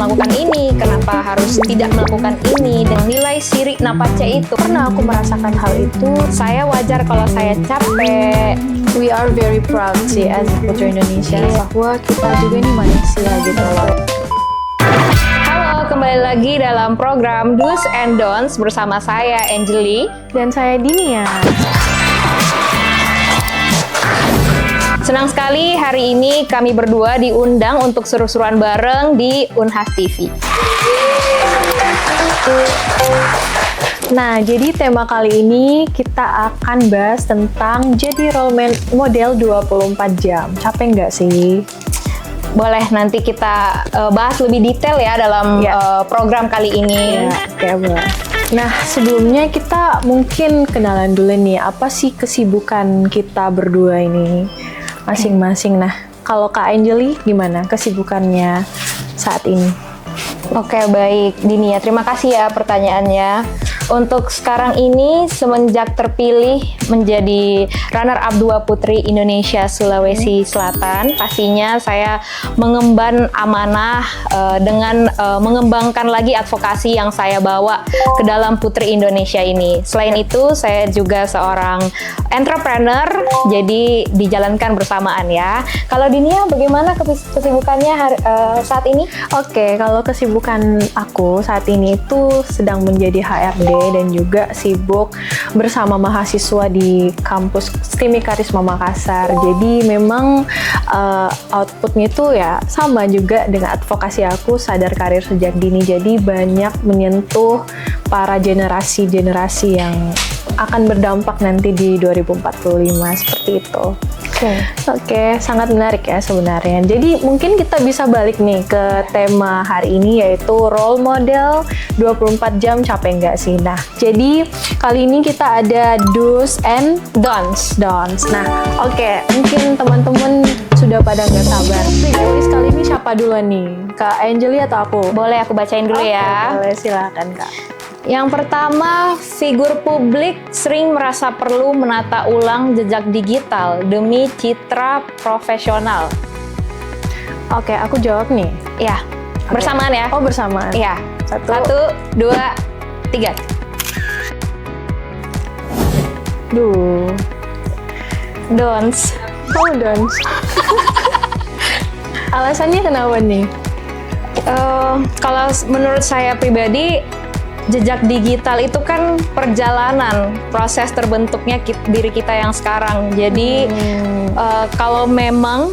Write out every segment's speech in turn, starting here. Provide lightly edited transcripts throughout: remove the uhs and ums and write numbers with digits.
melakukan ini, kenapa harus tidak melakukan ini, dan nilai sirik napace itu. Pernah aku merasakan hal itu. Saya wajar kalau saya capek. We are very proud sih as Putri Indonesia bahwa kita juga ini manusia gitu loh. Halo, kembali lagi dalam program Do's and Don'ts bersama saya Angeli Dan saya Dinia. Senang sekali hari ini kami berdua diundang untuk seru-seruan bareng di Unhas TV. Nah, jadi tema kali ini kita akan bahas tentang jadi role model 24 jam. Capek nggak sih? Boleh nanti kita bahas lebih detail ya dalam program kali ini. Oke, boleh. Nah, sebelumnya kita mungkin kenalan dulu nih, apa sih kesibukan kita berdua ini masing-masing. Nah, kalau Kak Angeli gimana kesibukannya saat ini? Oke, baik. Dinia, terima kasih ya pertanyaannya. Untuk sekarang ini, semenjak terpilih menjadi runner-up 2 Putri Indonesia Sulawesi Selatan, pastinya saya mengemban amanah dengan mengembangkan lagi advokasi yang saya bawa ke dalam Putri Indonesia ini. Selain itu, saya juga seorang entrepreneur, jadi dijalankan bersamaan ya. Kalau Dinia, bagaimana kesibukannya saat ini? Oke, kalau kesibukan aku saat ini itu sedang menjadi HRD dan juga sibuk bersama mahasiswa di kampus STIMI Karisma Makassar. Jadi memang outputnya itu ya sama juga dengan advokasi aku sadar karir sejak dini. Jadi banyak menyentuh para generasi-generasi yang akan berdampak nanti di 2045 seperti itu. Oke, sangat menarik ya sebenarnya. Jadi mungkin kita bisa balik nih ke tema hari ini, yaitu role model 24 jam capek nggak sih? Nah, jadi kali ini kita ada do's and don'ts. Nah, oke, mungkin teman-teman sudah pada nggak sabar. Prioritas kali ini siapa duluan nih? Kak Angeli atau aku? Boleh aku bacain dulu ya. Boleh, silakan Kak. Yang pertama, figur publik sering merasa perlu menata ulang jejak digital demi citra profesional. Oke, aku jawab nih. Ya, bersamaan ya? Oh, bersamaan. Iya. Satu, dua, tiga. Don'ts. Oh, don'ts. Alasannya kenapa nih? Kalau menurut saya pribadi, jejak digital itu kan perjalanan proses terbentuknya diri kita yang sekarang. Jadi kalau memang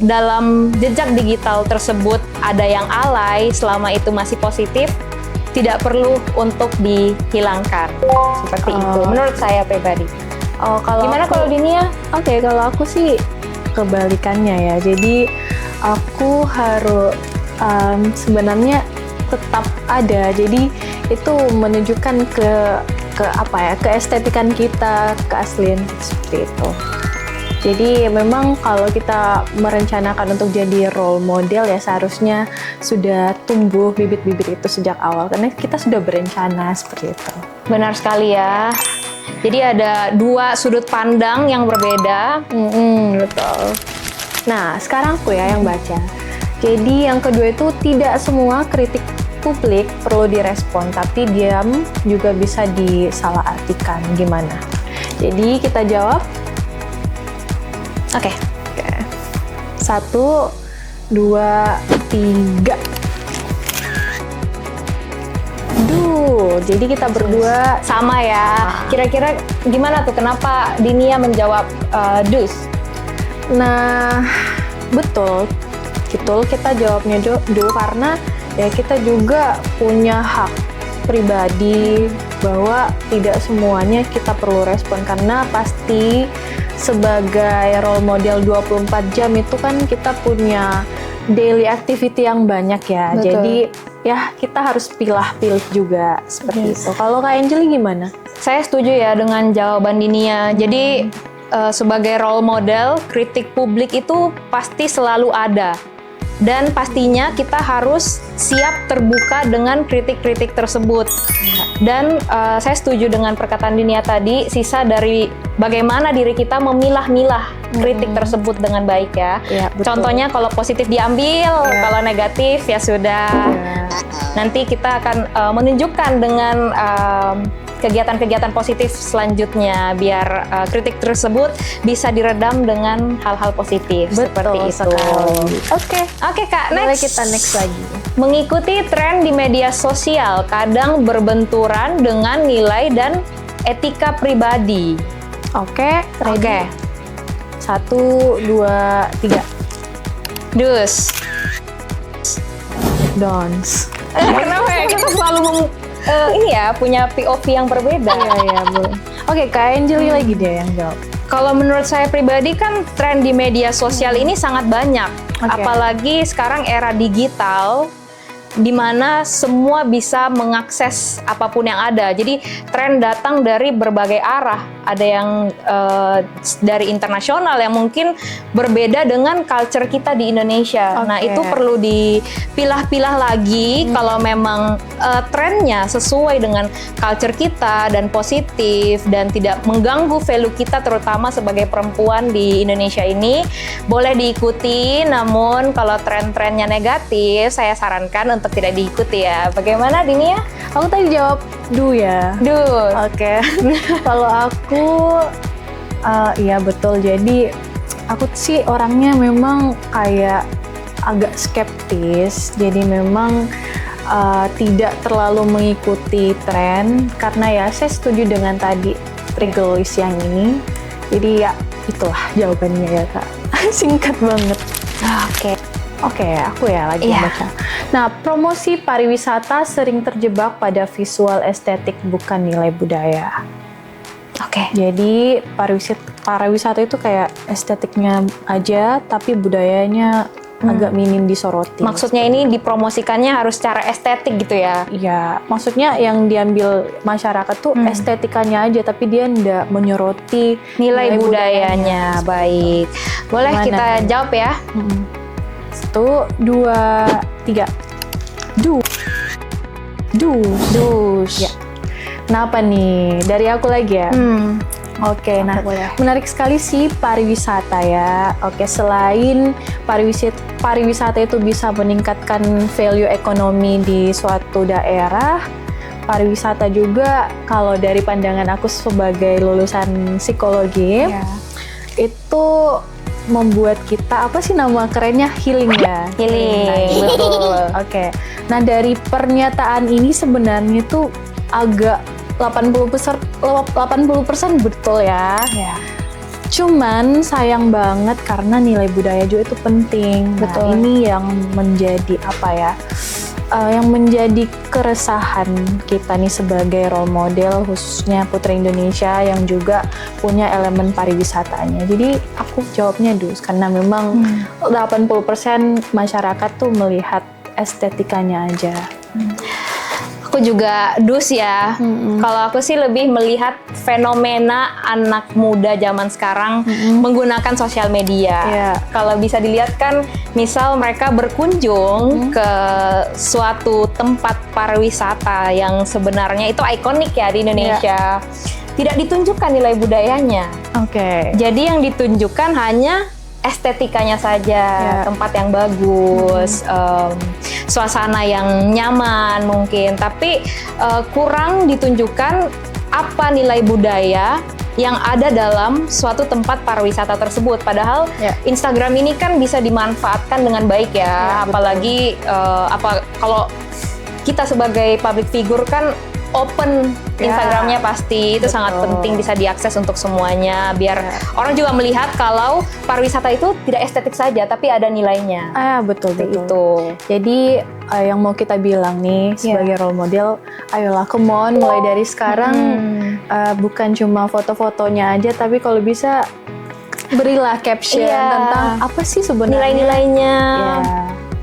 dalam jejak digital tersebut ada yang alay, selama itu masih positif, tidak perlu untuk dihilangkan. Seperti itu menurut saya pribadi. Gimana kalau Dinia? Oke, kalau aku sih kebalikannya ya. Jadi aku harus sebenarnya tetap ada. Jadi itu menunjukkan ke apa ya, keestetikan kita, keaslian seperti itu. Jadi memang kalau kita merencanakan untuk jadi role model ya seharusnya sudah tumbuh bibit-bibit itu sejak awal karena kita sudah berencana seperti itu. Benar sekali ya. Jadi ada dua sudut pandang yang berbeda. Betul. Nah, sekarang aku ya yang baca. Jadi yang kedua itu tidak semua kritik publik perlu direspon, tapi diam juga bisa disalahartikan. Gimana? Jadi kita jawab. Oke. 1, 2, 3. Jadi kita berdua sama ya. Kira-kira gimana tuh? Kenapa Dinia menjawab do's? Nah, betul kita jawabnya do karena ya kita juga punya hak pribadi bahwa tidak semuanya kita perlu respon karena pasti sebagai role model 24 jam itu kan kita punya daily activity yang banyak ya. Betul. Jadi ya kita harus pilih juga seperti itu. Kalau Kak Angeli gimana? Saya setuju ya dengan jawaban Dinia. Jadi sebagai role model, kritik publik itu pasti selalu ada. Dan pastinya kita harus siap terbuka dengan kritik-kritik tersebut. Dan saya setuju dengan perkataan Dinia tadi, sisa dari bagaimana diri kita memilah-milah kritik tersebut dengan baik ya. Iya, betul. Contohnya kalau positif diambil, kalau negatif ya sudah. Nanti kita akan menunjukkan dengan kegiatan-kegiatan positif selanjutnya biar kritik tersebut bisa diredam dengan hal-hal positif. Seperti itu. Oke Kak, Boleh next. kita next lagi. Mengikuti tren di media sosial kadang berbenturan dengan nilai dan etika pribadi. Oke, Oke. 1, 2, 3. Dus. Dons. Kenapa ya? Kita selalu ini ya punya POV yang berbeda. Iya, boleh. Oke, Kak Anjeli lagi deh yang jawab. Kalau menurut saya pribadi kan tren di media sosial ini sangat banyak. Oke. Apalagi sekarang era digital di mana semua bisa mengakses apapun yang ada. Jadi tren datang dari berbagai arah. Ada yang dari internasional yang mungkin berbeda dengan culture kita di Indonesia. Oke. Nah, itu perlu dipilah-pilah lagi kalau memang trennya sesuai dengan culture kita dan positif dan tidak mengganggu value kita terutama sebagai perempuan di Indonesia ini, boleh diikuti. Namun kalau tren-trennya negatif, saya sarankan untuk tidak diikuti ya. Bagaimana Dinia? Aku tadi jawab du ya. Dus. Oke. Kalau aku iya betul. Jadi aku sih orangnya memang kayak agak skeptis. Jadi memang tidak terlalu mengikuti tren karena ya saya setuju dengan tadi trigger list yang ini. Jadi ya itulah jawabannya ya Kak. Singkat banget. Oke, aku ya lagi Iya. baca. Nah, promosi pariwisata sering terjebak pada visual estetik bukan nilai budaya. Oke. Jadi pariwisata itu kayak estetiknya aja, tapi budayanya agak minim disoroti. Maksudnya ini dipromosikannya harus secara estetik gitu ya? Ya, maksudnya yang diambil masyarakat tuh estetikanya aja, tapi dia nggak menyoroti Nilai budayanya. Baik. Boleh Gimana kita nih? jawab ya? 1, 2, 3. Dus. Ya. Kenapa nih? Dari aku lagi ya? Oke, nah boleh. menarik sekali sih pariwisata ya. Oke, selain pariwisata itu bisa meningkatkan value ekonomi di suatu daerah, pariwisata juga kalau dari pandangan aku sebagai lulusan psikologi, itu membuat kita, apa sih nama kerennya? Healing ya? Healing, betul. Oke, nah dari pernyataan ini sebenarnya tuh agak 80% betul ya. Cuman sayang banget karena nilai budaya juga itu penting. Nah, Betul. ini yang menjadi apa ya? Yang menjadi keresahan kita nih sebagai role model khususnya Putri Indonesia yang juga punya elemen pariwisatanya. Jadi aku jawabnya dus karena memang 80% masyarakat tuh melihat estetikanya aja. Aku juga dus ya. Kalau aku sih lebih melihat fenomena anak muda zaman sekarang menggunakan sosial media. Iya. Kalau bisa dilihat kan, misal mereka berkunjung ke suatu tempat pariwisata yang sebenarnya itu ikonik ya di Indonesia. Tidak ditunjukkan nilai budayanya. Oke. Jadi yang ditunjukkan hanya estetikanya saja, tempat yang bagus, suasana yang nyaman mungkin, tapi kurang ditunjukkan apa nilai budaya yang ada dalam suatu tempat pariwisata tersebut. Padahal Instagram ini kan bisa dimanfaatkan dengan baik ya, apalagi kalau kita sebagai public figure kan open Instagramnya pasti itu sangat penting bisa diakses untuk semuanya biar orang juga melihat kalau pariwisata itu tidak estetik saja tapi ada nilainya. Betul. Itu. Jadi yang mau kita bilang nih sebagai role model, ayolah come on mulai dari sekarang bukan cuma foto-fotonya aja tapi kalau bisa berilah caption tentang apa sih sebenarnya nilai-nilainya.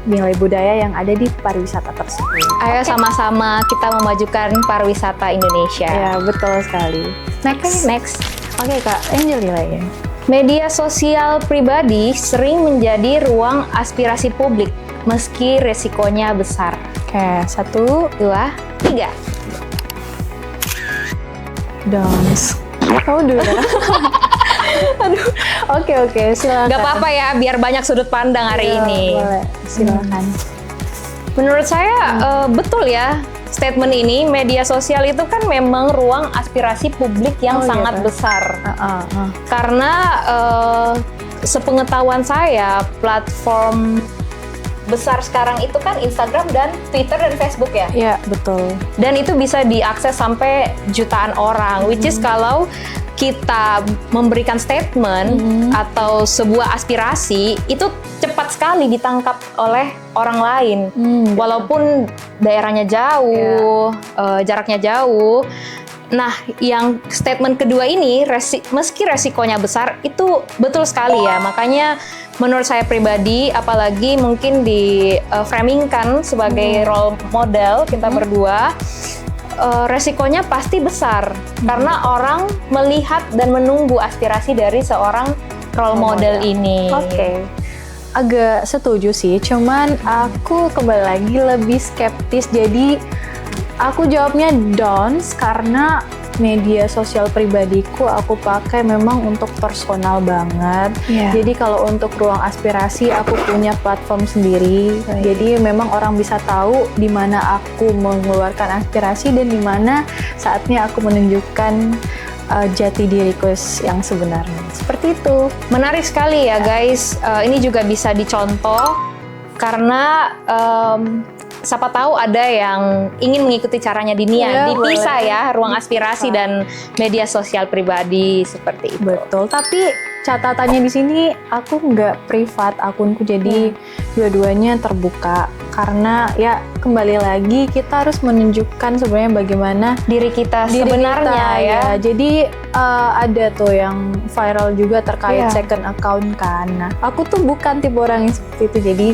Nilai budaya yang ada di pariwisata tersebut. Ayo sama-sama kita memajukan pariwisata Indonesia. Ya, betul sekali. Next. Oke, Kak Anjeli lagi. Media sosial pribadi sering menjadi ruang aspirasi publik. meski resikonya besar. Oke, 1, 2, 3. dance. Oh, dulu. Aduh. Oke, silakan. Gak apa-apa ya, biar banyak sudut pandang hari Iya, ini. Boleh, silakan. Menurut saya betul ya, statement ini, media sosial itu kan memang ruang aspirasi publik yang sangat gitu. besar. Heeh. Karena sepengetahuan saya, platform besar sekarang itu kan Instagram dan Twitter dan Facebook ya. Iya, betul. Dan itu bisa diakses sampai jutaan orang, which is kalau kita memberikan statement atau sebuah aspirasi, itu cepat sekali ditangkap oleh orang lain. Walaupun daerahnya jauh, jaraknya jauh. Nah, yang statement kedua ini, meski resikonya besar, itu betul sekali ya. Makanya menurut saya pribadi, apalagi mungkin di framingkan sebagai role model kita berdua, resikonya pasti besar. Karena orang melihat dan menunggu aspirasi dari seorang role model ini. Oke. Agak setuju sih, cuman aku kembali lagi lebih skeptis. Jadi aku jawabnya don'ts karena media sosial pribadiku aku pakai memang untuk personal banget. Jadi kalau untuk ruang aspirasi aku punya platform sendiri. Jadi memang orang bisa tahu di mana aku mengeluarkan aspirasi dan di mana saatnya aku menunjukkan jati diriku yang sebenarnya. Seperti itu. Menarik sekali ya guys. Ini juga bisa dicontoh karena siapa tahu ada yang ingin mengikuti caranya Dinia. Dipisah ya ruang aspirasi dan media sosial pribadi seperti itu. Betul. Tapi catatannya di sini aku nggak privat akunku, jadi dua-duanya terbuka. Karena ya kembali lagi kita harus menunjukkan sebenarnya bagaimana diri kita sebenarnya ya. Jadi ada tuh yang viral juga terkait second account kan. Nah, aku tuh bukan tipe orang yang seperti itu. Jadi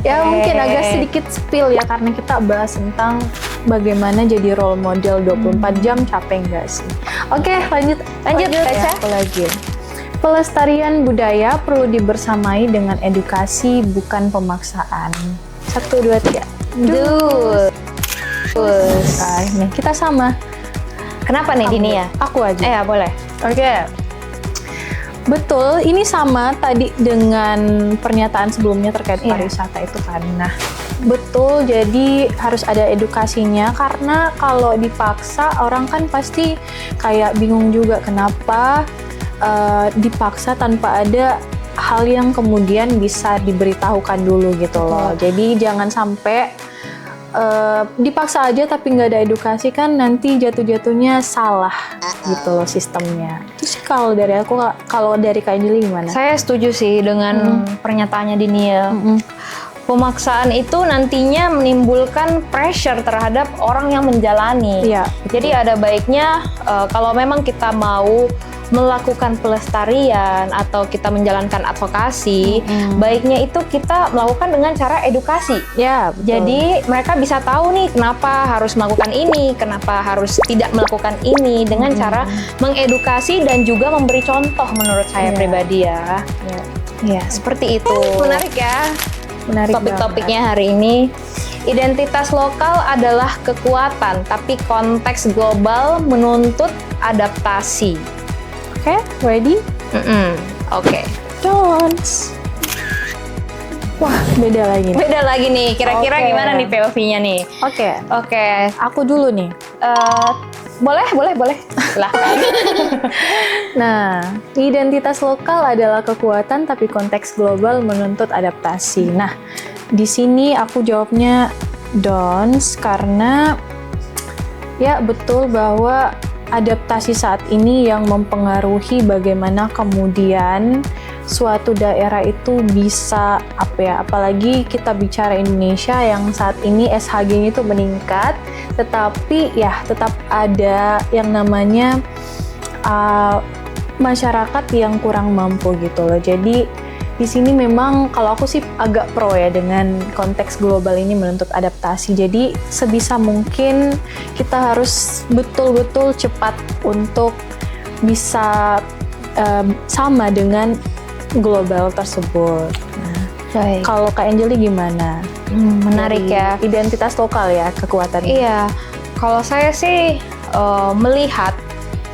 ya mungkin agak sedikit spill ya karena kita bahas tentang bagaimana jadi role model 24 jam, capek nggak sih? Oke, lanjut Caca. Aku lagi. Pelestarian budaya perlu dibersamai dengan edukasi, bukan pemaksaan. 1, 2, 3. Nih, kita sama. Kenapa nih Dinia? Aku aja. Ya boleh. Oke. Betul, ini sama tadi dengan pernyataan sebelumnya terkait pariwisata itu kan. Nah, betul, jadi harus ada edukasinya karena kalau dipaksa orang kan pasti kayak bingung juga kenapa dipaksa tanpa ada hal yang kemudian bisa diberitahukan dulu gitu loh. Jadi jangan sampai dipaksa aja tapi nggak ada edukasi, kan nanti jatuh-jatuhnya salah gitu loh sistemnya. Terus kalau dari aku, kalau dari Kak Anjeli gimana? Saya setuju sih dengan pernyataannya Dinia. Pemaksaan itu nantinya menimbulkan pressure terhadap orang yang menjalani. Jadi ada baiknya kalau memang kita mau melakukan pelestarian atau kita menjalankan advokasi, baiknya itu kita melakukan dengan cara edukasi. Jadi mereka bisa tahu nih kenapa harus melakukan ini, kenapa harus tidak melakukan ini, dengan cara mengedukasi dan juga memberi contoh menurut saya pribadi ya. Seperti itu. Menarik ya. Menarik topik-topiknya hari ini. Identitas lokal adalah kekuatan, tapi konteks global menuntut adaptasi. Oke, ready? Oke. Don'ts. Wah, beda lagi nih. Beda lagi nih. Kira-kira gimana nih POV-nya nih? Oke. Aku dulu nih. Boleh. Silahkan. Nah, identitas lokal adalah kekuatan, tapi konteks global menuntut adaptasi. Nah, di sini aku jawabnya don'ts karena ya betul bahwa adaptasi saat ini yang mempengaruhi bagaimana kemudian suatu daerah itu bisa apalagi kita bicara Indonesia yang saat ini SHG-nya itu meningkat, tetapi ya tetap ada yang namanya masyarakat yang kurang mampu gitu loh. Jadi di sini memang kalau aku sih agak pro ya dengan konteks global ini menuntut adaptasi. Jadi sebisa mungkin kita harus betul-betul cepat untuk bisa sama dengan global tersebut. Baik. Kalau Kak Anjali gimana? Menarik Dari ya. Identitas lokal ya kekuatannya. Iya, kalau saya sih melihat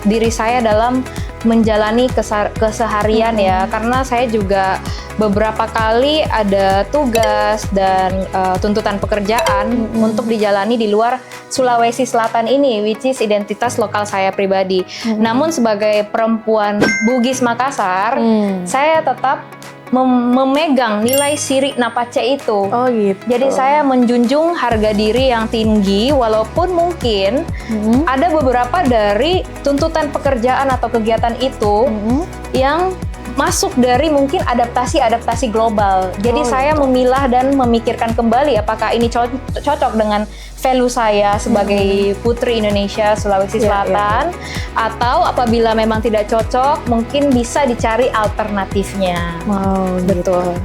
diri saya dalam menjalani keseharian ya, karena saya juga beberapa kali ada tugas dan tuntutan pekerjaan untuk dijalani di luar Sulawesi Selatan ini, which is identitas lokal saya pribadi. Namun sebagai perempuan Bugis Makassar, saya tetap memegang nilai Siri Napace itu. Oh gitu. Jadi saya menjunjung harga diri yang tinggi, walaupun mungkin ada beberapa dari tuntutan pekerjaan atau kegiatan itu yang masuk dari mungkin adaptasi global. Jadi saya memilah dan memikirkan kembali apakah ini cocok dengan value saya sebagai putri Indonesia Sulawesi Selatan, atau apabila memang tidak cocok mungkin bisa dicari alternatifnya. Wow, Betul.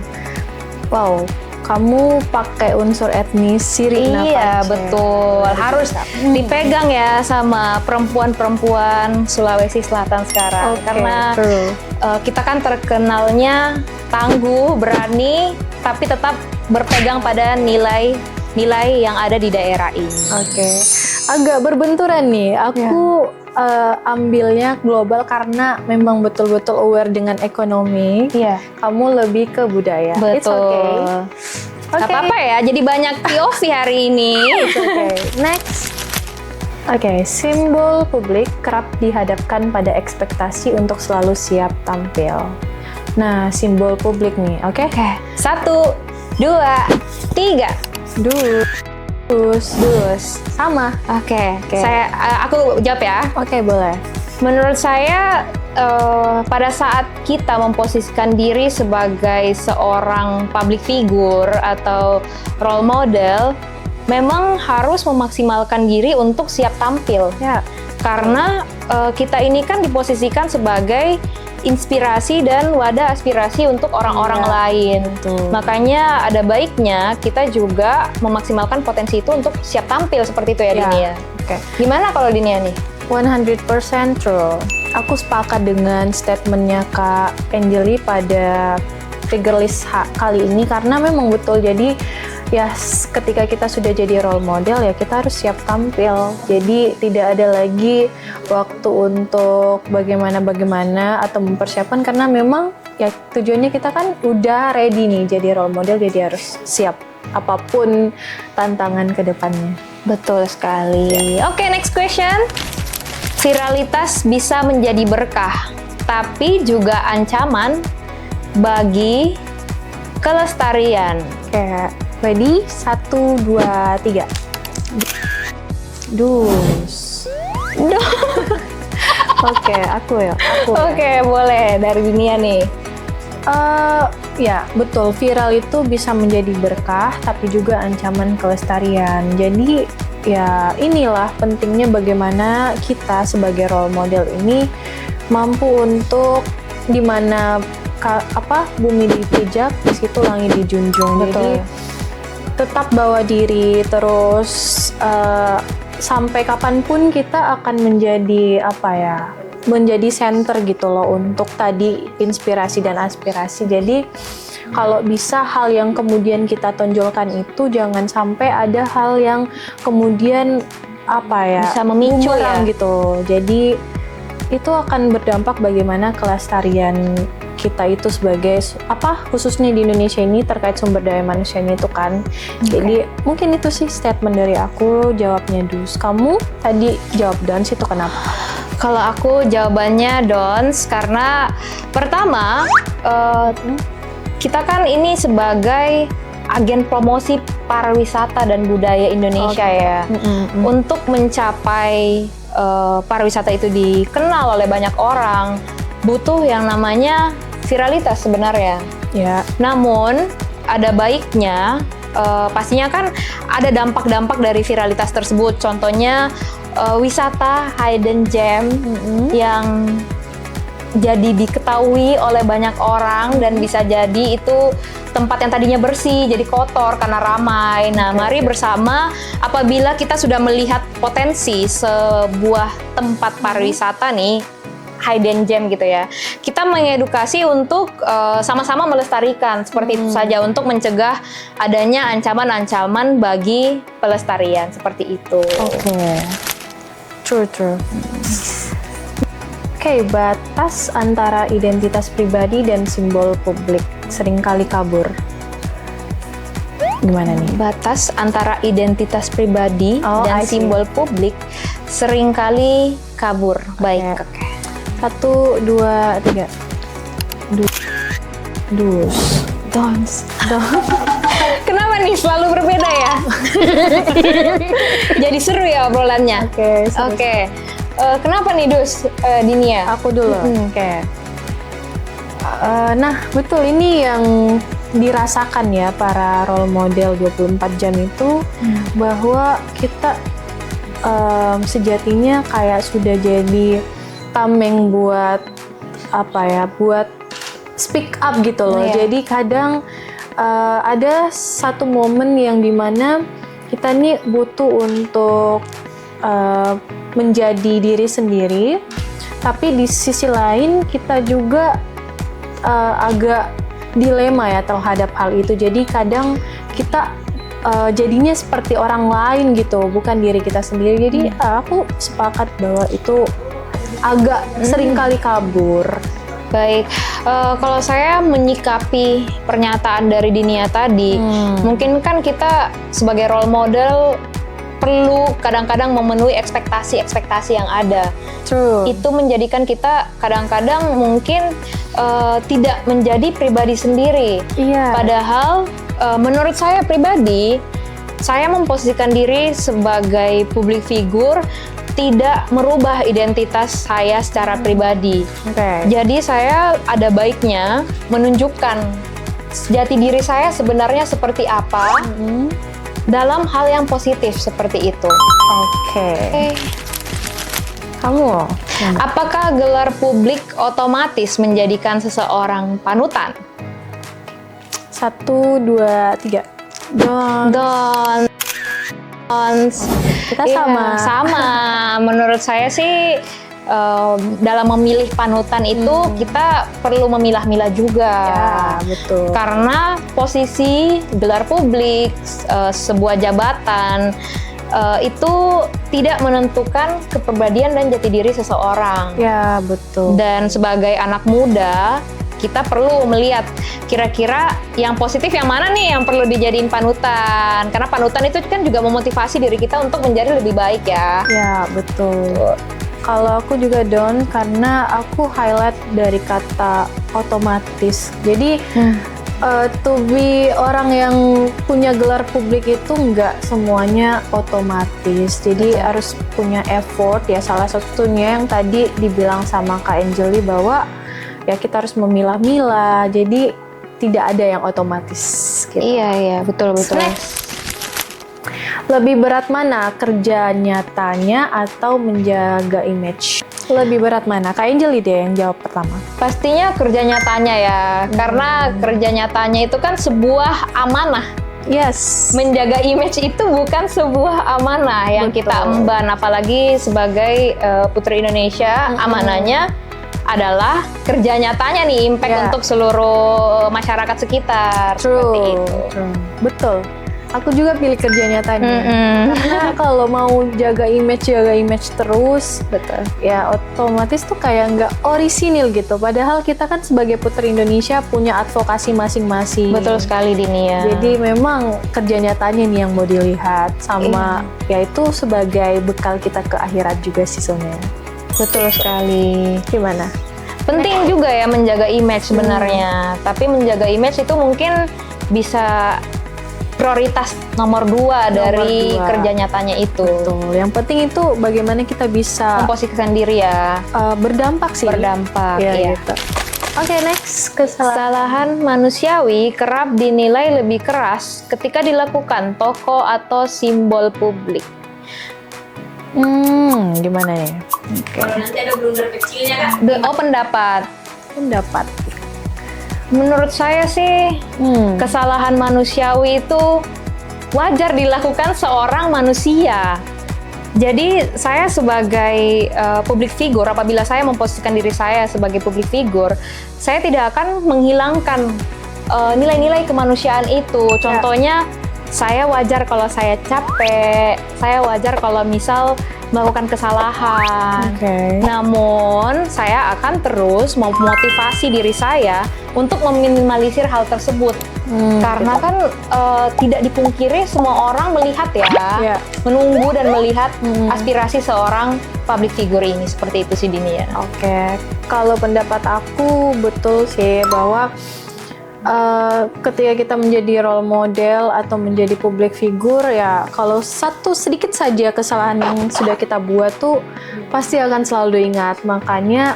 Wow, kamu pakai unsur etnis Siri Napace. Iya, betul. Harus dipegang ya sama perempuan-perempuan Sulawesi Selatan sekarang. Oke, Karena true. kita kan terkenalnya tangguh, berani, tapi tetap berpegang pada nilai yang ada di daerah ini. Oke. Agak berbenturan nih. Aku ambilnya global karena memang betul-betul aware dengan ekonomi. Iya, Kamu lebih ke budaya. betul. It's okay. Gak apa-apa ya, jadi banyak POV hari ini. It's okay. Next. Oke, simbol publik kerap dihadapkan pada ekspektasi untuk selalu siap tampil. Nah, simbol publik nih, oke? Oke, 1, 2, 3. Dus. Sama. Oke. Aku jawab ya. Oke, boleh. Menurut saya, pada saat kita memposisikan diri sebagai seorang public figure atau role model, memang harus memaksimalkan diri untuk siap tampil. Ya. Karena kita ini kan diposisikan sebagai inspirasi dan wadah aspirasi untuk orang-orang lain. Betul. Makanya ada baiknya kita juga memaksimalkan potensi itu untuk siap tampil seperti itu ya, Dinia. Oke. Gimana kalau Dinia nih? 100% true. Aku sepakat dengan statementnya Kak Anjali pada trigger list kali ini karena memang betul. Jadi ya ketika kita sudah jadi role model ya kita harus siap tampil. Jadi tidak ada lagi waktu untuk bagaimana atau mempersiapkan karena memang ya tujuannya kita kan udah ready nih jadi role model, jadi harus siap apapun tantangan ke depannya. Betul sekali. Oke, next question. Viralitas bisa menjadi berkah, tapi juga ancaman bagi kelestarian. Oke, ready? 1, 2, 3. Dus. Oke, aku ya. Oke, boleh dari Dinia nih. Ya, betul. Viral itu bisa menjadi berkah, tapi juga ancaman kelestarian. Jadi, ya inilah pentingnya bagaimana kita sebagai role model ini mampu untuk dimana bumi dipijak, di situ langit dijunjung. Betul. Jadi, tetap bawa diri, terus sampai kapanpun kita akan menjadi menjadi center gitu loh untuk tadi inspirasi dan aspirasi. Jadi kalau bisa hal yang kemudian kita tonjolkan itu jangan sampai ada hal yang kemudian bisa memicu ya gitu. Jadi itu akan berdampak bagaimana kelestarian kita itu sebagai khususnya di Indonesia ini terkait sumber daya manusianya itu kan. Jadi mungkin itu sih statement dari aku, jawabnya Dus. Kamu tadi jawab Dons, itu kenapa? Kalau aku jawabannya Dons karena pertama kita kan ini sebagai agen promosi pariwisata dan budaya Indonesia ya. Untuk mencapai pariwisata itu dikenal oleh banyak orang butuh yang namanya viralitas sebenarnya. Ya. Namun ada baiknya pastinya kan ada dampak-dampak dari viralitas tersebut. Contohnya wisata hidden gem yang jadi diketahui oleh banyak orang dan bisa jadi itu tempat yang tadinya bersih jadi kotor karena ramai. Nah, mari bersama apabila kita sudah melihat potensi sebuah tempat pariwisata nih, hidden gem gitu ya. Kita mengedukasi untuk sama-sama melestarikan seperti itu saja untuk mencegah adanya ancaman-ancaman bagi pelestarian seperti itu. Oke. True. Oke, batas antara identitas pribadi dan simbol publik seringkali kabur. Gimana nih? Batas antara identitas pribadi dan I see. simbol publik seringkali kabur. Baik. Oke. 1, 2, 3. Dus. Dons. Kenapa nih selalu berbeda ya? Jadi seru ya obrolannya. Oke, seru. Oke. Kenapa nih Dus, Dinia? Aku dulu. Oke. Nah, betul ini yang dirasakan ya para role model 24 jam itu bahwa kita sejatinya kayak sudah jadi tameng buat buat speak up gitu loh. Iya. Jadi kadang ada satu momen yang dimana kita nih butuh untuk menjadi diri sendiri, tapi di sisi lain kita juga agak dilema ya terhadap hal itu. Jadi kadang kita jadinya seperti orang lain gitu, bukan diri kita sendiri. Jadi aku sepakat bahwa itu agak seringkali kabur. Baik, kalau saya menyikapi pernyataan dari Dinia tadi, mungkin kan kita sebagai role model perlu kadang-kadang memenuhi ekspektasi yang ada. True. Itu menjadikan kita kadang-kadang mungkin tidak menjadi pribadi sendiri. Iya. Padahal menurut saya pribadi, saya memposisikan diri sebagai public figure tidak merubah identitas saya secara pribadi. Oke. Jadi saya ada baiknya menunjukkan jati diri saya sebenarnya seperti apa dalam hal yang positif seperti itu. Oke. Kamu? Apakah gelar publik otomatis menjadikan seseorang panutan? 1, 2, 3. Dons. Kita Iya, sama. Menurut saya sih dalam memilih panutan itu kita perlu memilah-milah juga. Ya, betul. Karena posisi gelar publik, sebuah jabatan itu tidak menentukan kepribadian dan jati diri seseorang. Ya, betul. Dan sebagai anak muda, kita perlu melihat kira-kira yang positif yang mana nih yang perlu dijadiin panutan. Karena panutan itu kan juga memotivasi diri kita untuk menjadi lebih baik ya. Ya, betul. Kalau aku juga Don, karena aku highlight dari kata otomatis. Jadi, to be orang yang punya gelar publik itu nggak semuanya otomatis. Jadi harus punya effort ya. Salah satunya yang tadi dibilang sama Kak Anjeli bahwa ya kita harus memilah-milah. Jadi tidak ada yang otomatis. Gitu. Iya, betul. Lebih berat mana, kerja nyatanya atau menjaga image? Lebih berat mana? Kak Anjeli deh yang jawab pertama. Pastinya kerja nyatanya ya, karena kerja nyatanya itu kan sebuah amanah. Yes. Menjaga image itu bukan sebuah amanah yang Betul. kita emban, apalagi sebagai Putri Indonesia, amanahnya adalah kerja nyatanya nih, impact untuk seluruh masyarakat sekitar. Seperti itu. True. Betul. Aku juga pilih kerja nyatanya. Karena kalau mau jaga image terus, Betul. ya otomatis tuh kayak nggak orisinil gitu. Padahal kita kan sebagai Putri Indonesia punya advokasi masing-masing. Betul sekali Dinia. Jadi memang kerja nyatanya nih yang mau dilihat sama yaitu sebagai bekal kita ke akhirat juga sih sebenarnya. Betul sekali. Gimana? Penting juga ya menjaga image sebenarnya. Tapi menjaga image itu mungkin bisa prioritas nomor 2 dari kerja nyatanya itu. Betul. Yang penting itu bagaimana kita bisa Memposisikan diri ya. berdampak sih. Berdampak. Ya, Iya. gitu. Oke, next. Kesalahan manusiawi kerap dinilai lebih keras ketika dilakukan tokoh atau simbol publik. Gimana ya? Nanti ada blunder kecilnya kan? Pendapat. Pendapat. Menurut saya sih kesalahan manusiawi itu wajar dilakukan seorang manusia. Jadi saya sebagai public figure, apabila saya memposisikan diri saya sebagai public figure, saya tidak akan menghilangkan nilai-nilai kemanusiaan itu. Contohnya, saya wajar kalau saya capek, saya wajar kalau misal melakukan kesalahan. Namun, saya akan terus memotivasi diri saya untuk meminimalisir hal tersebut. Karena kan tidak dipungkiri semua orang melihat menunggu dan melihat aspirasi seorang public figure ini. Seperti itu sih Dini ya. Kalau pendapat aku betul sih bahwa ketika kita menjadi role model atau menjadi public figure, ya kalau satu sedikit saja kesalahan yang sudah kita buat tuh pasti akan selalu ingat. Makanya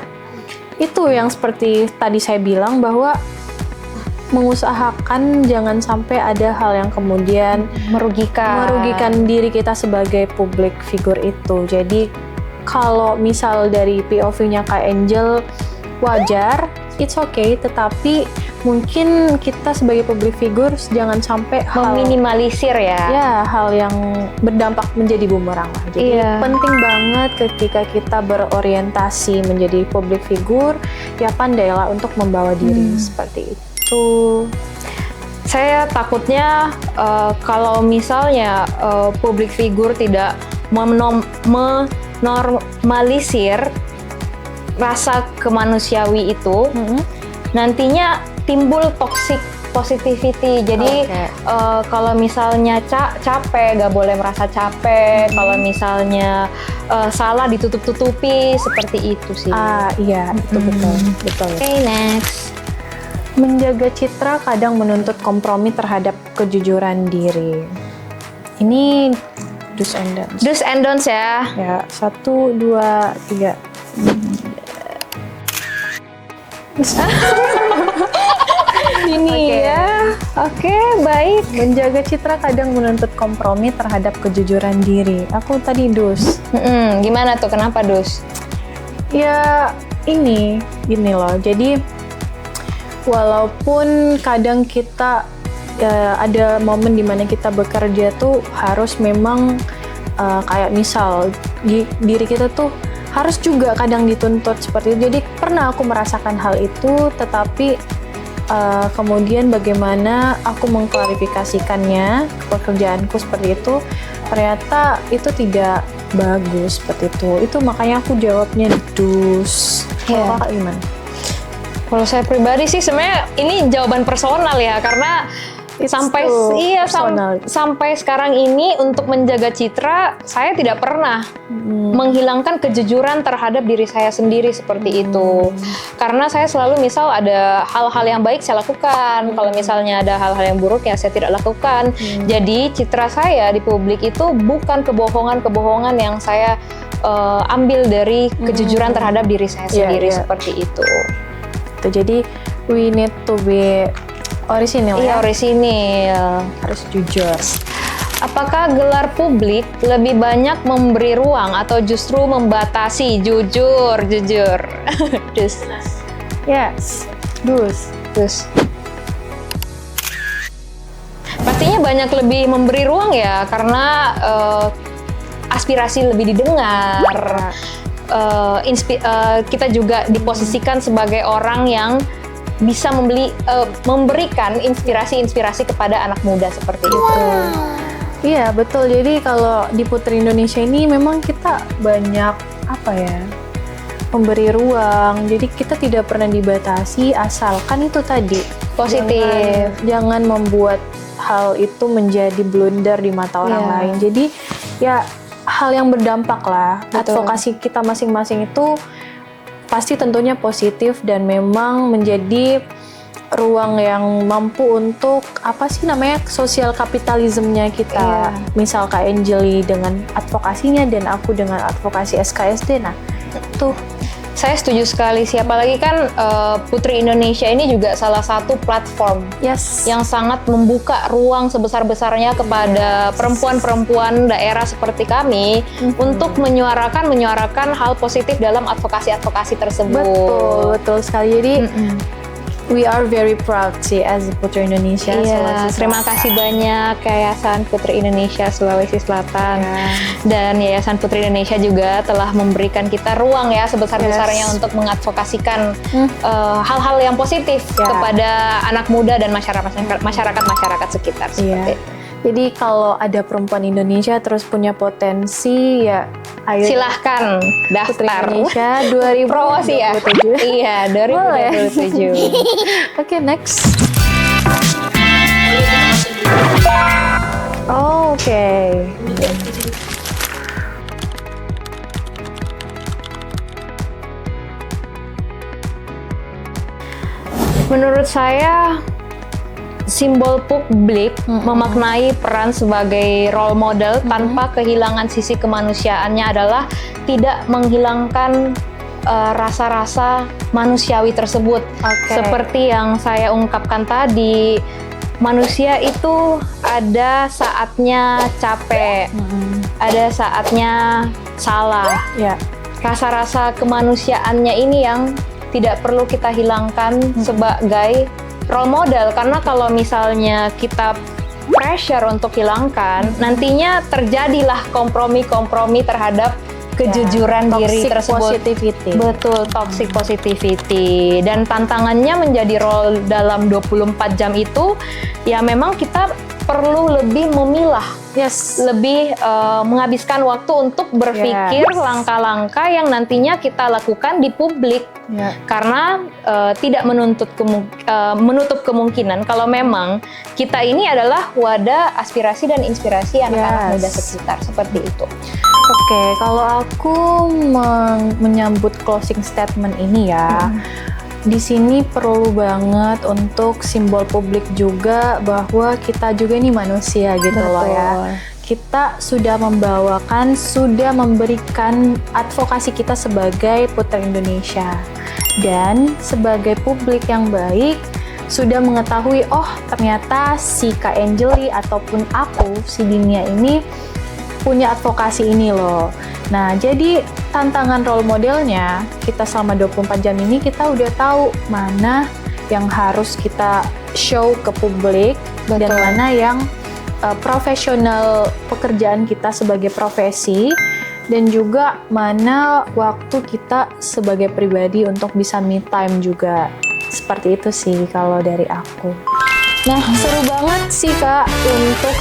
itu yang seperti tadi saya bilang, bahwa mengusahakan jangan sampai ada hal yang kemudian merugikan diri kita sebagai public figure itu. Jadi kalau misal dari POV-nya Kak Angel wajar, it's okay, tetapi mungkin kita sebagai public figure jangan sampai meminimalisir hal yang berdampak menjadi bumerang lah. Jadi penting banget ketika kita berorientasi menjadi public figure, ya pandailah untuk membawa diri seperti itu. Saya takutnya kalau misalnya public figure tidak menormalisir rasa kemanusiawi itu, nantinya timbul toxic positivity. Jadi kalau misalnya capek, gak boleh merasa capek. Kalau misalnya salah ditutup-tutupi, seperti itu sih. Iya, itu betul. Okay, next. Menjaga citra kadang menuntut kompromi terhadap kejujuran diri. Ini do's and don'ts. Do's and don'ts ya. Ya, 1, 2, 3. Ini ya. Oke, baik. Menjaga citra kadang menuntut kompromi terhadap kejujuran diri. Aku tadi dus. Gimana tuh? Kenapa dus? Ya, gini loh. Jadi walaupun kadang kita ada momen dimana kita bekerja tuh harus memang kayak misal diri kita tuh harus juga kadang dituntut seperti itu. Jadi pernah aku merasakan hal itu, tetapi kemudian bagaimana aku mengklarifikasikannya ke pekerjaanku seperti itu, ternyata itu tidak bagus seperti itu. Itu makanya aku jawabnya dus. Kalau kakak gimana? Kalau saya pribadi sih sebenarnya ini jawaban personal ya, karena sampai sekarang ini untuk menjaga citra saya tidak pernah menghilangkan kejujuran terhadap diri saya sendiri seperti itu. Karena saya selalu misal ada hal-hal yang baik saya lakukan, kalau misalnya ada hal-hal yang buruk ya saya tidak lakukan. Jadi citra saya di publik itu bukan kebohongan-kebohongan yang saya ambil dari kejujuran terhadap diri saya sendiri seperti itu. Jadi we need to be orisinil orisinil. Harus jujur. Apakah gelar publik lebih banyak memberi ruang atau justru membatasi? Jujur. Dus. Yes. Dus. Pastinya banyak lebih memberi ruang ya, karena aspirasi lebih didengar. Kita juga diposisikan sebagai orang yang bisa memberikan inspirasi kepada anak muda seperti itu. Iya, betul. Jadi kalau di Putri Indonesia ini memang kita banyak memberi ruang. Jadi kita tidak pernah dibatasi, asalkan itu tadi positif. Jangan membuat hal itu menjadi blunder di mata orang lain. Jadi ya hal yang berdampak lah. Advokasi kita masing-masing itu pasti tentunya positif dan memang menjadi ruang yang mampu untuk sosial kapitalismenya kita. Misal Kak Angeli dengan advokasinya dan aku dengan advokasi SKSD. Nah, tuh saya setuju sekali sih, apalagi kan Putri Indonesia ini juga salah satu platform yang sangat membuka ruang sebesar-besarnya kepada perempuan-perempuan daerah seperti kami untuk menyuarakan hal positif dalam advokasi-advokasi tersebut. Betul sekali. Jadi we are very proud sih as Putri Indonesia. Iya, Sulawesi terima Selatan. kasih banyak Yayasan Putri Indonesia Sulawesi Selatan. Ya. Dan Yayasan Putri Indonesia juga telah memberikan kita ruang ya sebesar-besarnya Yes. untuk mengadvokasikan hal-hal yang positif Ya. kepada anak muda dan masyarakat sekitar. Iya. Seperti itu. Jadi kalau ada perempuan Indonesia terus punya potensi ya ayo Silahkan Putri daftar. Indonesia Promosi ya. 2027. Iya, 2027. Oke, next. Oh, oke. Menurut saya simbol publik memaknai peran sebagai role model tanpa kehilangan sisi kemanusiaannya adalah tidak menghilangkan rasa-rasa manusiawi tersebut. Oke. Seperti yang saya ungkapkan tadi, manusia itu ada saatnya capek, ada saatnya salah. Ya. Rasa-rasa kemanusiaannya ini yang tidak perlu kita hilangkan sebagai role model, karena kalau misalnya kita pressure untuk hilangkan, nantinya terjadilah kompromi-kompromi terhadap kejujuran diri Toxic tersebut. positivity. Betul, toxic positivity. Dan tantangannya menjadi role dalam 24 jam itu, ya memang kita perlu lebih memilah, Yes. lebih menghabiskan waktu untuk berpikir Yes. langkah-langkah yang nantinya kita lakukan di publik. Ya. Karena tidak menutup kemungkinan kalau memang kita ini adalah wadah aspirasi dan inspirasi anak-anak Yes. muda sekitar, seperti itu. Oke, kalau aku menyambut closing statement ini ya, di sini perlu banget untuk simbol publik juga bahwa kita juga ini manusia gitu loh ya. Kita sudah membawakan, sudah memberikan advokasi kita sebagai Putri Indonesia. Dan sebagai publik yang baik, sudah mengetahui, oh ternyata si Kak Anjeli ataupun aku, si Dinia ini punya advokasi ini loh. Nah, jadi tantangan role modelnya, kita selama 24 jam ini kita udah tahu mana yang harus kita show ke publik, dan Betul. mana yang profesional pekerjaan kita sebagai profesi, dan juga mana waktu kita sebagai pribadi untuk bisa me time juga. Seperti itu sih kalau dari aku. Nah, seru banget sih Kak untuk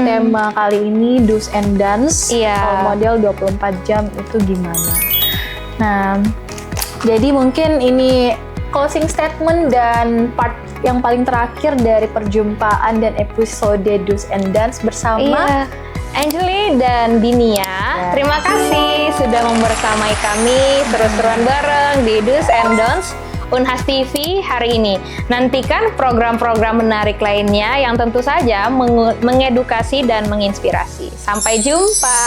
tema kali ini Do's and Don'ts. Iya. Role model 24 jam itu gimana. Nah, jadi mungkin ini closing statement dan part yang paling terakhir dari perjumpaan dan episode Do's and Don'ts bersama Iya, Anjeli dan Dinia, terima kasih sudah membersamai kami seru-seruan bareng di Do's and Don'ts Unhas TV hari ini. Nantikan program-program menarik lainnya yang tentu saja mengedukasi dan menginspirasi. Sampai jumpa.